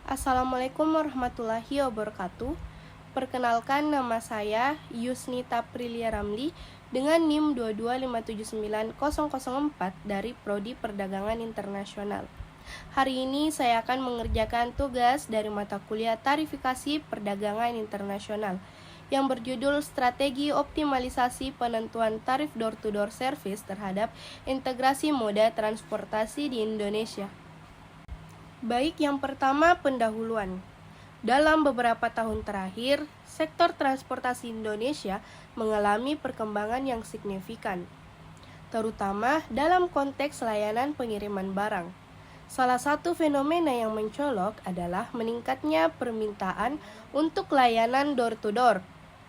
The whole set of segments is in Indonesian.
Assalamualaikum warahmatullahi wabarakatuh. Perkenalkan, nama saya Yusnita Prilia Ramli dengan NIM 225790004 dari Prodi Perdagangan Internasional. Hari ini saya akan mengerjakan tugas dari mata kuliah Tarifikasi Perdagangan Internasional yang berjudul Strategi Optimalisasi Penentuan Tarif Door-to-Door Service terhadap Integrasi Moda Transportasi di Indonesia. Baik, yang pertama pendahuluan. Dalam beberapa tahun terakhir, sektor transportasi Indonesia mengalami perkembangan yang signifikan, terutama dalam konteks layanan pengiriman barang. Salah satu fenomena yang mencolok adalah meningkatnya permintaan untuk layanan door-to-door.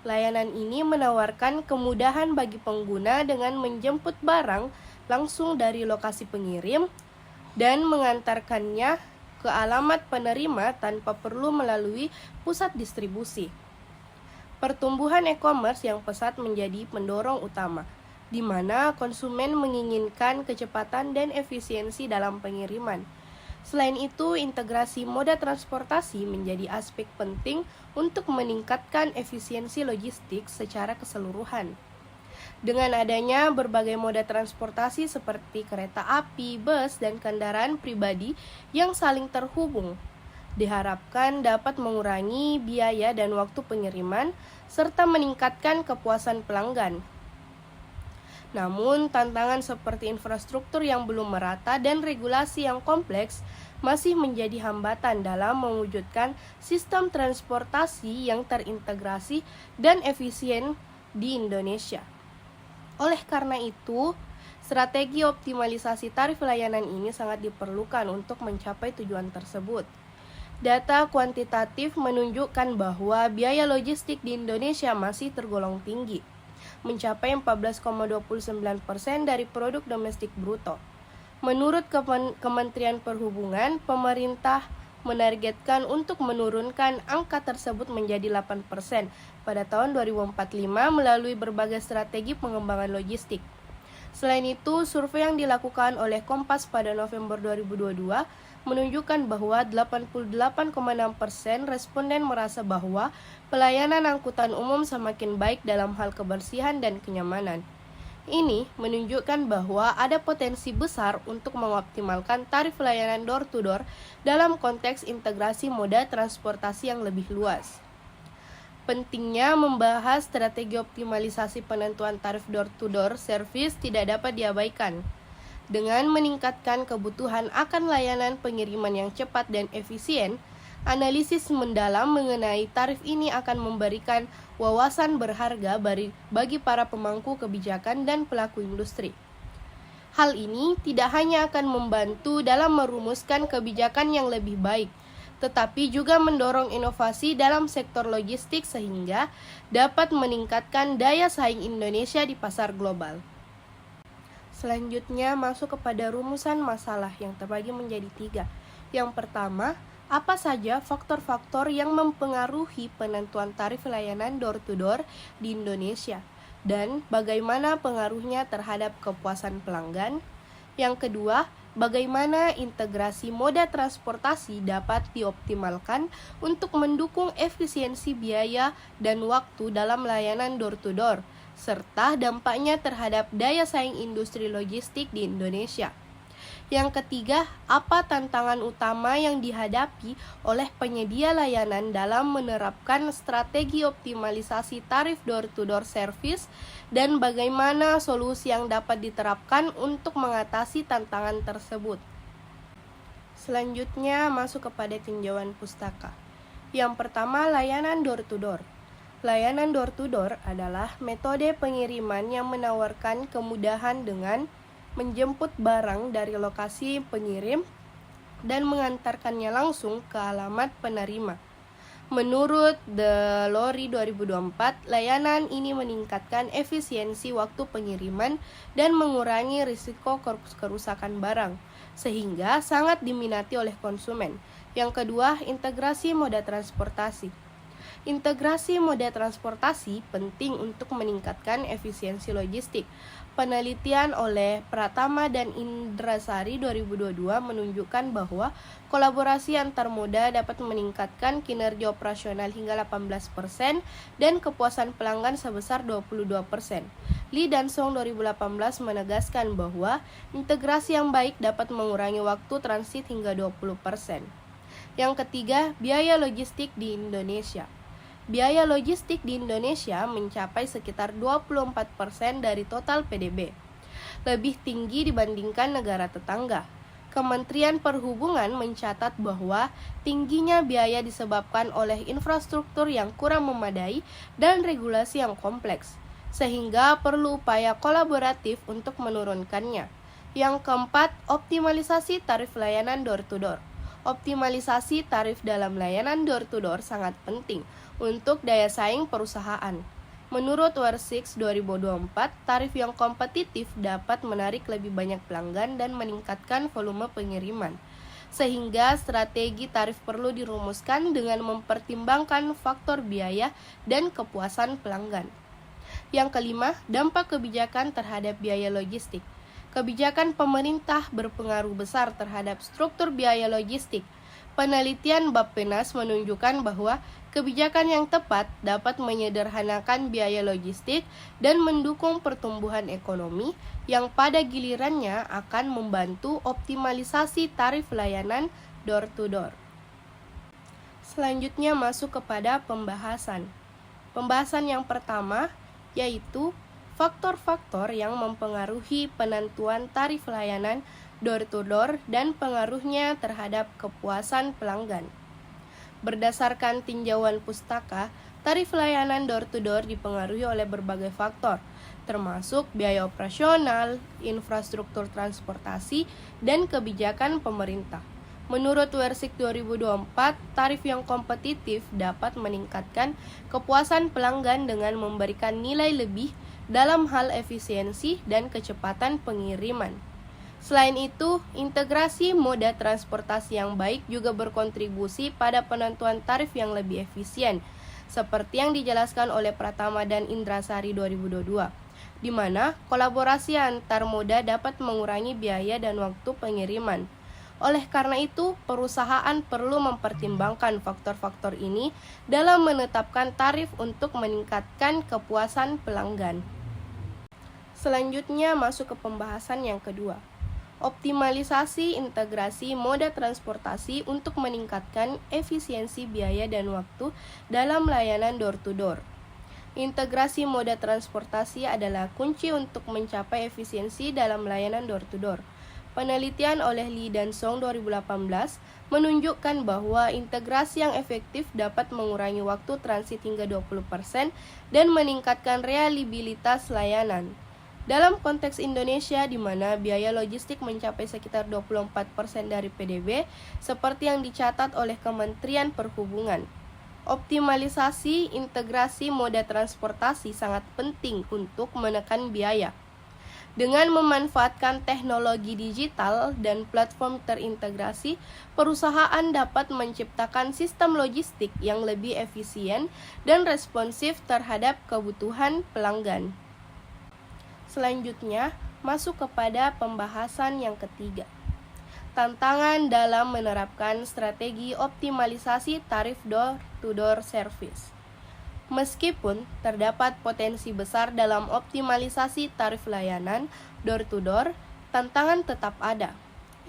Layanan ini menawarkan kemudahan bagi pengguna dengan menjemput barang langsung dari lokasi pengirim dan mengantarkannya ke alamat penerima tanpa perlu melalui pusat distribusi. Pertumbuhan e-commerce yang pesat menjadi pendorong utama, di mana konsumen menginginkan kecepatan dan efisiensi dalam pengiriman. Selain itu, integrasi moda transportasi menjadi aspek penting untuk meningkatkan efisiensi logistik secara keseluruhan. Dengan adanya berbagai moda transportasi seperti kereta api, bus, dan kendaraan pribadi yang saling terhubung, diharapkan dapat mengurangi biaya dan waktu pengiriman serta meningkatkan kepuasan pelanggan. Namun, tantangan seperti infrastruktur yang belum merata dan regulasi yang kompleks masih menjadi hambatan dalam mewujudkan sistem transportasi yang terintegrasi dan efisien di Indonesia. Oleh karena itu, strategi optimalisasi tarif layanan ini sangat diperlukan untuk mencapai tujuan tersebut. Data kuantitatif menunjukkan bahwa biaya logistik di Indonesia masih tergolong tinggi, mencapai 14,29% dari produk domestik bruto. Menurut Kementerian Perhubungan, pemerintah menargetkan untuk menurunkan angka tersebut menjadi 8% pada tahun 2045 melalui berbagai strategi pengembangan logistik. Selain itu, survei yang dilakukan oleh Kompas pada November 2022 menunjukkan bahwa 88,6% responden merasa bahwa pelayanan angkutan umum semakin baik dalam hal kebersihan dan kenyamanan. Ini menunjukkan bahwa ada potensi besar untuk mengoptimalkan tarif layanan door-to-door dalam konteks integrasi moda transportasi yang lebih luas. Pentingnya membahas strategi optimalisasi penentuan tarif door-to-door service tidak dapat diabaikan. Dengan meningkatkan kebutuhan akan layanan pengiriman yang cepat dan efisien, analisis mendalam mengenai tarif ini akan memberikan wawasan berharga bagi para pemangku kebijakan dan pelaku industri. Hal ini tidak hanya akan membantu dalam merumuskan kebijakan yang lebih baik, tetapi juga mendorong inovasi dalam sektor logistik sehingga dapat meningkatkan daya saing Indonesia di pasar global. Selanjutnya masuk kepada rumusan masalah yang terbagi menjadi 3. Yang pertama, apa saja faktor-faktor yang mempengaruhi penentuan tarif layanan door-to-door di Indonesia dan bagaimana pengaruhnya terhadap kepuasan pelanggan? Yang kedua, bagaimana integrasi moda transportasi dapat dioptimalkan untuk mendukung efisiensi biaya dan waktu dalam layanan door-to-door, serta dampaknya terhadap daya saing industri logistik di Indonesia. Yang ketiga, apa tantangan utama yang dihadapi oleh penyedia layanan dalam menerapkan strategi optimalisasi tarif door-to-door service dan bagaimana solusi yang dapat diterapkan untuk mengatasi tantangan tersebut. Selanjutnya masuk kepada tinjauan pustaka. Yang pertama, layanan door-to-door. Layanan door-to-door adalah metode pengiriman yang menawarkan kemudahan dengan menjemput barang dari lokasi pengirim dan mengantarkannya langsung ke alamat penerima. Menurut The Lorry 2024, layanan ini meningkatkan efisiensi waktu pengiriman dan mengurangi risiko kerusakan barang, sehingga sangat diminati oleh konsumen. Yang kedua, integrasi moda transportasi. Integrasi moda transportasi penting untuk meningkatkan efisiensi logistik. Penelitian oleh Pratama dan Indrasari 2022 menunjukkan bahwa kolaborasi antar moda dapat meningkatkan kinerja operasional hingga 18% dan kepuasan pelanggan sebesar 22%. Lee dan Song 2018 menegaskan bahwa integrasi yang baik dapat mengurangi waktu transit hingga 20%. Yang ketiga, biaya logistik di Indonesia. Biaya logistik di Indonesia mencapai sekitar 24% dari total PDB, lebih tinggi dibandingkan negara tetangga. Kementerian Perhubungan mencatat bahwa tingginya biaya disebabkan oleh infrastruktur yang kurang memadai dan regulasi yang kompleks, sehingga perlu upaya kolaboratif untuk menurunkannya. Yang keempat, optimalisasi tarif layanan door-to-door. Optimalisasi tarif dalam layanan door-to-door sangat penting untuk daya saing perusahaan. Menurut Warsix 2024, tarif yang kompetitif dapat menarik lebih banyak pelanggan dan meningkatkan volume pengiriman. Sehingga strategi tarif perlu dirumuskan dengan mempertimbangkan faktor biaya dan kepuasan pelanggan. Yang kelima, dampak kebijakan terhadap biaya logistik. Kebijakan pemerintah berpengaruh besar terhadap struktur biaya logistik. Penelitian Bappenas menunjukkan bahwa kebijakan yang tepat dapat menyederhanakan biaya logistik dan mendukung pertumbuhan ekonomi yang pada gilirannya akan membantu optimalisasi tarif layanan door-to-door. Selanjutnya masuk kepada pembahasan. Pembahasan yang pertama yaitu faktor-faktor yang mempengaruhi penentuan tarif layanan door-to-door dan pengaruhnya terhadap kepuasan pelanggan. Berdasarkan tinjauan pustaka, tarif layanan door-to-door dipengaruhi oleh berbagai faktor, termasuk biaya operasional, infrastruktur transportasi, dan kebijakan pemerintah. Menurut Warsix 2024, tarif yang kompetitif dapat meningkatkan kepuasan pelanggan dengan memberikan nilai lebih dalam hal efisiensi dan kecepatan pengiriman. Selain itu, integrasi moda transportasi yang baik juga berkontribusi pada penentuan tarif yang lebih efisien, seperti yang dijelaskan oleh Pratama dan Indrasari 2022, di mana kolaborasi antar moda dapat mengurangi biaya dan waktu pengiriman. Oleh karena itu, perusahaan perlu mempertimbangkan faktor-faktor ini dalam menetapkan tarif untuk meningkatkan kepuasan pelanggan. Selanjutnya masuk ke pembahasan yang kedua. Optimalisasi integrasi moda transportasi untuk meningkatkan efisiensi biaya dan waktu dalam layanan door-to-door. Integrasi moda transportasi adalah kunci untuk mencapai efisiensi dalam layanan door-to-door. Penelitian oleh Lee dan Song 2018 menunjukkan bahwa integrasi yang efektif dapat mengurangi waktu transit hingga 20% dan meningkatkan reliabilitas layanan. Dalam konteks Indonesia, di mana biaya logistik mencapai sekitar 24% dari PDB, seperti yang dicatat oleh Kementerian Perhubungan. Optimalisasi integrasi moda transportasi sangat penting untuk menekan biaya. Dengan memanfaatkan teknologi digital dan platform terintegrasi, perusahaan dapat menciptakan sistem logistik yang lebih efisien dan responsif terhadap kebutuhan pelanggan. Selanjutnya, masuk kepada pembahasan yang ketiga. Tantangan dalam menerapkan strategi optimalisasi tarif door-to-door service. Meskipun terdapat potensi besar dalam optimalisasi tarif layanan door-to-door, tantangan tetap ada.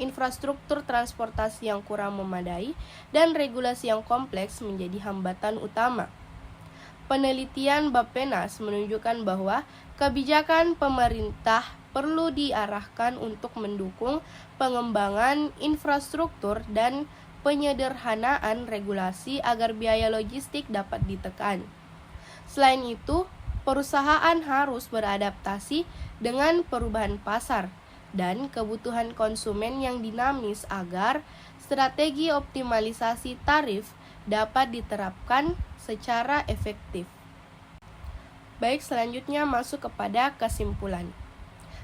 Infrastruktur transportasi yang kurang memadai dan regulasi yang kompleks menjadi hambatan utama. Penelitian Bappenas menunjukkan bahwa kebijakan pemerintah perlu diarahkan untuk mendukung pengembangan infrastruktur dan penyederhanaan regulasi agar biaya logistik dapat ditekan. Selain itu, perusahaan harus beradaptasi dengan perubahan pasar dan kebutuhan konsumen yang dinamis agar strategi optimalisasi tarif dapat diterapkan secara efektif. Baik, selanjutnya masuk kepada kesimpulan.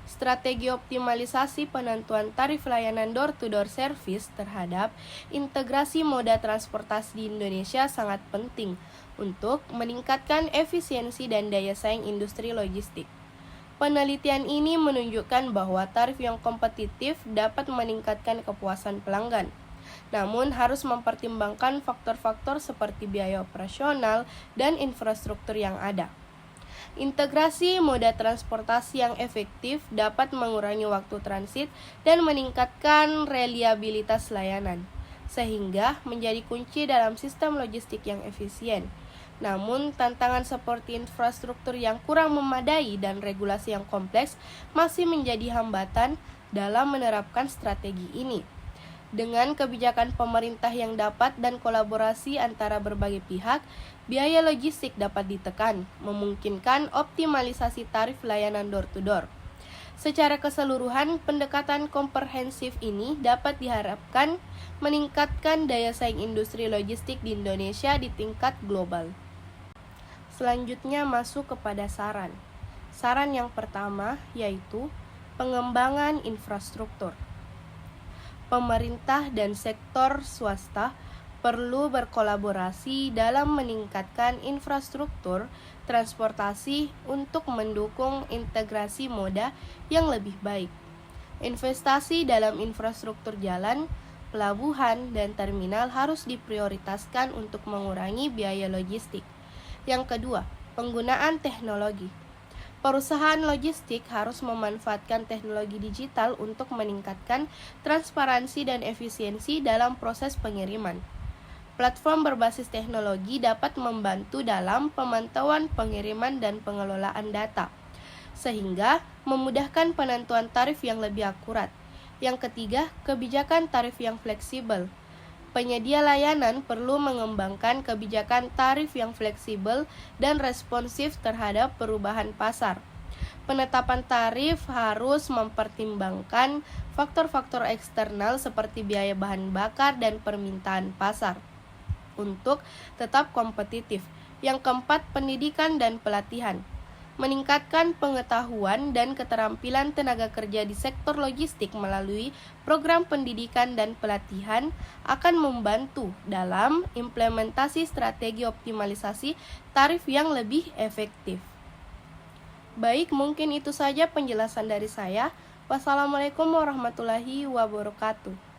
Strategi optimalisasi penentuan tarif layanan door-to-door service terhadap integrasi moda transportasi di Indonesia sangat penting untuk meningkatkan efisiensi dan daya saing industri logistik. Penelitian ini menunjukkan bahwa tarif yang kompetitif dapat meningkatkan kepuasan pelanggan, namun harus mempertimbangkan faktor-faktor seperti biaya operasional dan infrastruktur yang ada. Integrasi moda transportasi yang efektif dapat mengurangi waktu transit dan meningkatkan reliabilitas layanan, sehingga menjadi kunci dalam sistem logistik yang efisien. Namun, tantangan seperti infrastruktur yang kurang memadai dan regulasi yang kompleks masih menjadi hambatan dalam menerapkan strategi ini. Dengan kebijakan pemerintah yang dapat dan kolaborasi antara berbagai pihak, biaya logistik dapat ditekan, memungkinkan optimalisasi tarif layanan door-to-door. Secara keseluruhan, pendekatan komprehensif ini dapat diharapkan meningkatkan daya saing industri logistik di Indonesia di tingkat global. Selanjutnya masuk kepada saran. Saran yang pertama yaitu pengembangan infrastruktur. Pemerintah dan sektor swasta perlu berkolaborasi dalam meningkatkan infrastruktur transportasi untuk mendukung integrasi moda yang lebih baik. Investasi dalam infrastruktur jalan, pelabuhan, dan terminal harus diprioritaskan untuk mengurangi biaya logistik. Yang kedua, penggunaan teknologi. Perusahaan logistik harus memanfaatkan teknologi digital untuk meningkatkan transparansi dan efisiensi dalam proses pengiriman. Platform berbasis teknologi dapat membantu dalam pemantauan pengiriman dan pengelolaan data, sehingga memudahkan penentuan tarif yang lebih akurat. Yang ketiga, kebijakan tarif yang fleksibel. Penyedia layanan perlu mengembangkan kebijakan tarif yang fleksibel dan responsif terhadap perubahan pasar. Penetapan tarif harus mempertimbangkan faktor-faktor eksternal seperti biaya bahan bakar dan permintaan pasar untuk tetap kompetitif. Yang keempat, pendidikan dan pelatihan. Meningkatkan pengetahuan dan keterampilan tenaga kerja di sektor logistik melalui program pendidikan dan pelatihan akan membantu dalam implementasi strategi optimalisasi tarif yang lebih efektif. Baik, mungkin itu saja penjelasan dari saya. Wassalamualaikum warahmatullahi wabarakatuh.